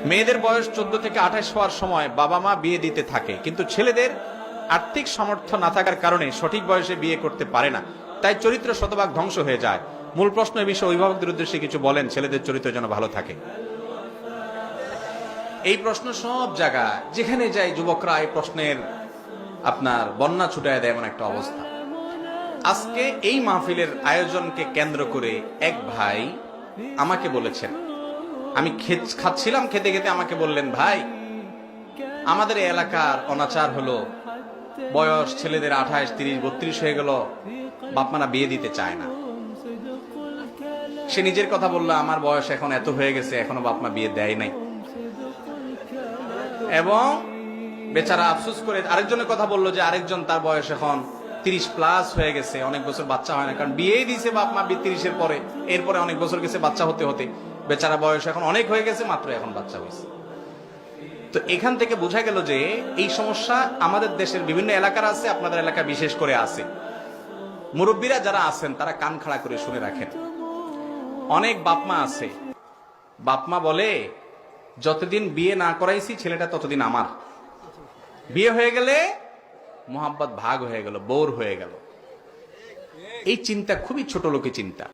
মেয়েদের বয়স 14 থেকে 28 হওয়ার সময় বাবা মা বিয়ে দিতে থাকে, কিন্তু ছেলেদের আর্থিক সামর্থ্য না থাকার কারণে সঠিক বয়সে বিয়ে করতে পারে না, তাই চরিত্র শতভাগ ধ্বংস হয়ে যায়। মূল প্রশ্ন এই বিষয়ে অভিভাবকদের উদ্দেশ্যে কিছু বলেন, ছেলেদের চরিত্র যেন ভালো থাকে। এই প্রশ্ন সব জায়গা যেখানে যায় যুবকরা এই প্রশ্নের আপনার বন্যা ছুটায় দেয়, এমন একটা অবস্থা। আজকে এই মাহফিলের আয়োজনকে কেন্দ্র করে এক ভাই আমাকে বলেছেন, আমি খাচ্ছিলাম, খেতে খেতে আমাকে বললেন, ভাই আমাদের এই এলাকার অনাচার হলো, বয়স ছেলেদের 28, 30, 32 হয়ে গেল, বাপমারা বিয়ে দিতে চায় না। সে নিজের কথা বললো, আমার বয়স এখন এত হয়ে গেছে, এখনো বাপমা বিয়ে দেয় নাই। এবং বেচারা আফসোস করে আরেকজনের কথা বললো যে আরেকজন, তার বয়স এখন 30+ হয়ে গেছে, অনেক বছর বাচ্চা হয় না, কারণ বিয়েই দিয়েছে বাপমা 30-এর পরে, এরপরে অনেক বছর গেছে বাচ্চা হতে হতে, বেচারা বয়স এখন অনেক হয়ে গেছে, মাত্র এখন বাচ্চা হয়েছে। তো এখান থেকে বোঝা গেল যে এই সমস্যা আমাদের দেশের বিভিন্ন এলাকার আছে, আপনাদের এলাকা বিশেষ করে আছে। মুরব্বীরা যারা আছেন তারা কান খাড়া করে শুনে রাখেন। অনেক বাপমা আছে, বাপমা বলে যতদিন বিয়ে না করাইছি ছেলেটা ততদিন আমার, বিয়ে হয়ে গেলে মোহাব্বত ভাগ হয়ে গেল, বোর হয়ে গেল। এই চিন্তা খুবই ছোট লোকের চিন্তা।